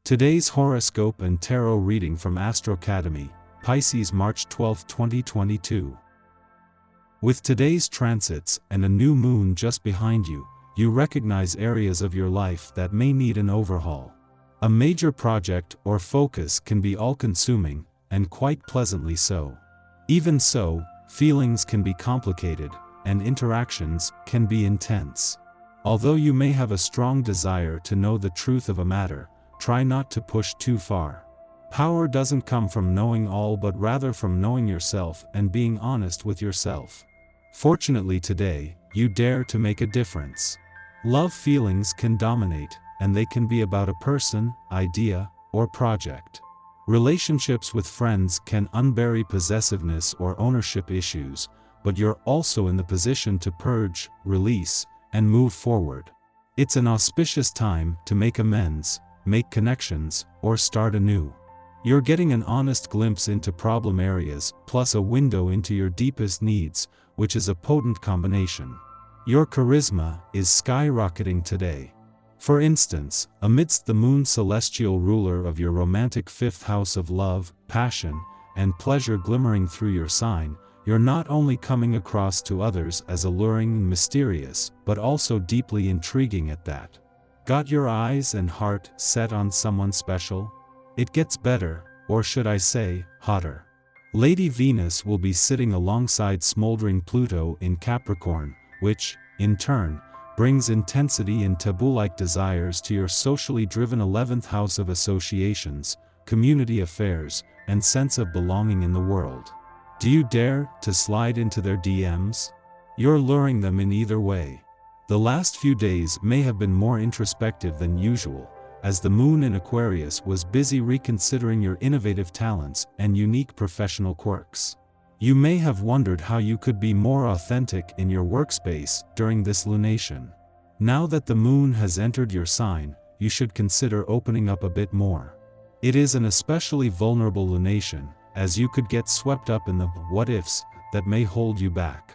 Today's horoscope and tarot reading from Astrocademy, Pisces March 12, 2022. With today's transits and a new moon just behind you, you recognize areas of your life that may need an overhaul. A major project or focus can be all-consuming, and quite pleasantly so. Even so, feelings can be complicated, and interactions can be intense. Although you may have a strong desire to know the truth of a matter, try not to push too far. Power doesn't come from knowing all but rather from knowing yourself and being honest with yourself. Fortunately today, you dare to make a difference. Love feelings can dominate, and they can be about a person, idea, or project. Relationships with friends can unbury possessiveness or ownership issues, but you're also in the position to purge, release, and move forward. It's an auspicious time to make amends, make connections, or start anew. You're getting an honest glimpse into problem areas, plus a window into your deepest needs, which is a potent combination. Your charisma is skyrocketing today. For instance, amidst the moon celestial ruler of your romantic fifth house of love, passion, and pleasure glimmering through your sign, you're not only coming across to others as alluring and mysterious, but also deeply intriguing at that. Got your eyes and heart set on someone special? It gets better, or should I say, hotter. Lady Venus will be sitting alongside smoldering Pluto in Capricorn, which, in turn, brings intensity and taboo-like desires to your socially driven 11th house of associations, community affairs, and sense of belonging in the world. Do you dare to slide into their DMs? You're luring them in either way. The last few days may have been more introspective than usual, as the moon in Aquarius was busy reconsidering your innovative talents and unique professional quirks. You may have wondered how you could be more authentic in your workspace during this lunation. Now that the moon has entered your sign, you should consider opening up a bit more. It is an especially vulnerable lunation, as you could get swept up in the what-ifs that may hold you back.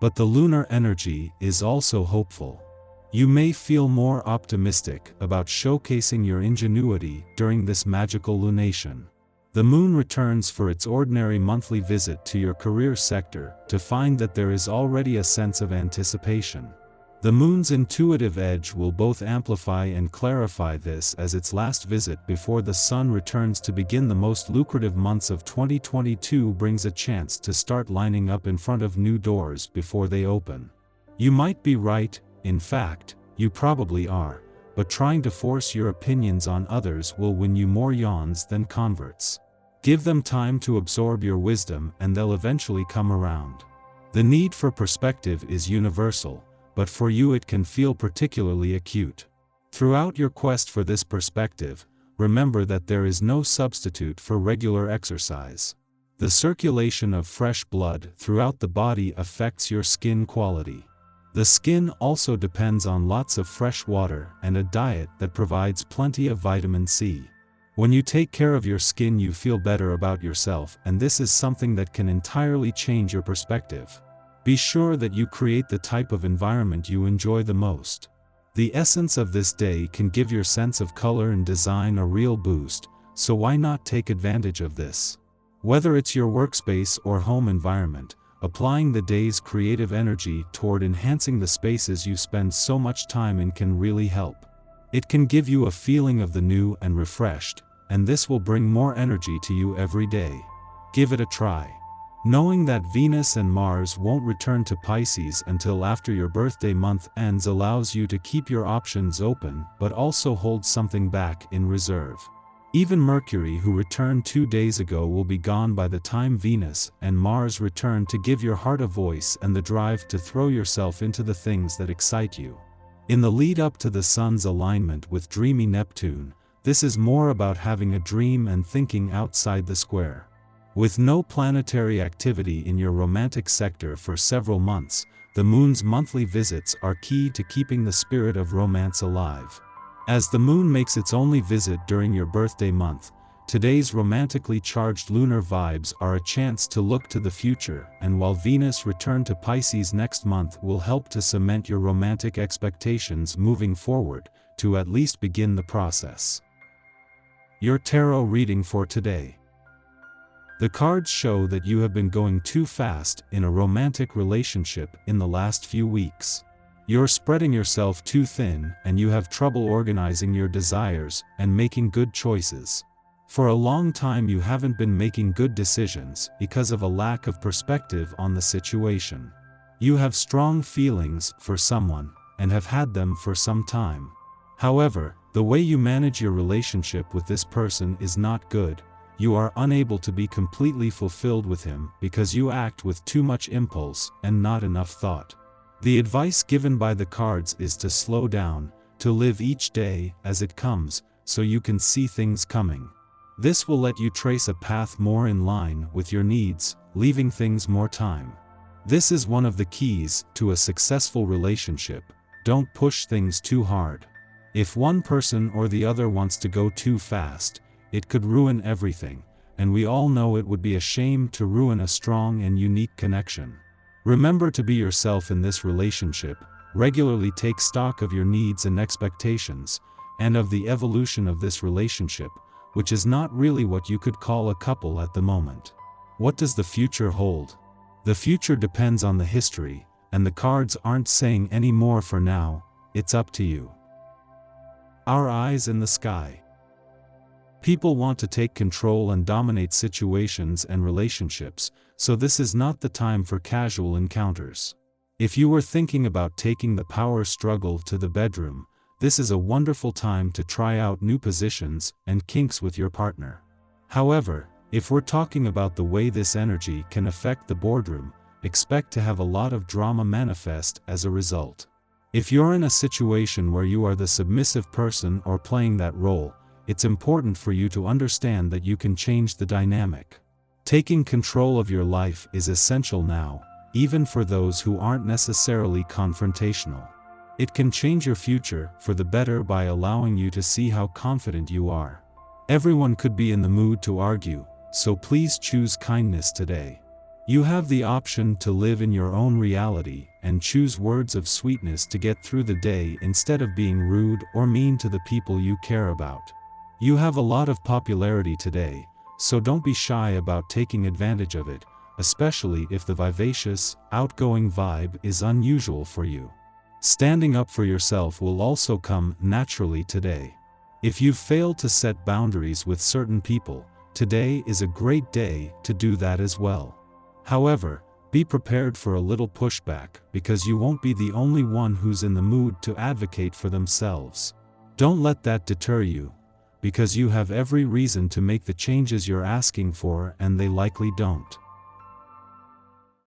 But the lunar energy is also hopeful. You may feel more optimistic about showcasing your ingenuity during this magical lunation. The moon returns for its ordinary monthly visit to your career sector to find that there is already a sense of anticipation. The moon's intuitive edge will both amplify and clarify this as its last visit before the sun returns to begin the most lucrative months of 2022 brings a chance to start lining up in front of new doors before they open. You might be right, in fact, you probably are, but trying to force your opinions on others will win you more yawns than converts. Give them time to absorb your wisdom and they'll eventually come around. The need for perspective is universal, but for you it can feel particularly acute. Throughout your quest for this perspective, remember that there is no substitute for regular exercise. The circulation of fresh blood throughout the body affects your skin quality. The skin also depends on lots of fresh water and a diet that provides plenty of vitamin C. When you take care of your skin, you feel better about yourself, and this is something that can entirely change your perspective. Be sure that you create the type of environment you enjoy the most. The essence of this day can give your sense of color and design a real boost, so why not take advantage of this? Whether it's your workspace or home environment, applying the day's creative energy toward enhancing the spaces you spend so much time in can really help. It can give you a feeling of the new and refreshed, and this will bring more energy to you every day. Give it a try. Knowing that Venus and Mars won't return to Pisces until after your birthday month ends allows you to keep your options open but also hold something back in reserve. Even Mercury, who returned 2 days ago, will be gone by the time Venus and Mars return to give your heart a voice and the drive to throw yourself into the things that excite you. In the lead up to the Sun's alignment with dreamy Neptune, this is more about having a dream and thinking outside the square. With no planetary activity in your romantic sector for several months, the moon's monthly visits are key to keeping the spirit of romance alive. As the moon makes its only visit during your birthday month, today's romantically charged lunar vibes are a chance to look to the future, and while Venus return to Pisces next month will help to cement your romantic expectations moving forward, to at least begin the process. Your tarot reading for today. The cards show that you have been going too fast in a romantic relationship in the last few weeks. You're spreading yourself too thin and you have trouble organizing your desires and making good choices. For a long time you haven't been making good decisions because of a lack of perspective on the situation. You have strong feelings for someone and have had them for some time. However, the way you manage your relationship with this person is not good. You are unable to be completely fulfilled with him because you act with too much impulse and not enough thought. The advice given by the cards is to slow down, to live each day as it comes, so you can see things coming. This will let you trace a path more in line with your needs, leaving things more time. This is one of the keys to a successful relationship. Don't push things too hard. If one person or the other wants to go too fast, it could ruin everything, and we all know it would be a shame to ruin a strong and unique connection. Remember to be yourself in this relationship, regularly take stock of your needs and expectations, and of the evolution of this relationship, which is not really what you could call a couple at the moment. What does the future hold? The future depends on the history, and the cards aren't saying any more for now. It's up to you. Our eyes in the sky. People want to take control and dominate situations and relationships, so this is not the time for casual encounters. If you were thinking about taking the power struggle to the bedroom, this is a wonderful time to try out new positions and kinks with your partner. However, if we're talking about the way this energy can affect the boardroom, expect to have a lot of drama manifest as a result. If you're in a situation where you are the submissive person or playing that role, it's important for you to understand that you can change the dynamic. Taking control of your life is essential now, even for those who aren't necessarily confrontational. It can change your future for the better by allowing you to see how confident you are. Everyone could be in the mood to argue, so please choose kindness today. You have the option to live in your own reality and choose words of sweetness to get through the day instead of being rude or mean to the people you care about. You have a lot of popularity today, so don't be shy about taking advantage of it, especially if the vivacious, outgoing vibe is unusual for you. Standing up for yourself will also come naturally today. If you've failed to set boundaries with certain people, today is a great day to do that as well. However, be prepared for a little pushback because you won't be the only one who's in the mood to advocate for themselves. Don't let that deter you, because you have every reason to make the changes you're asking for and they likely don't.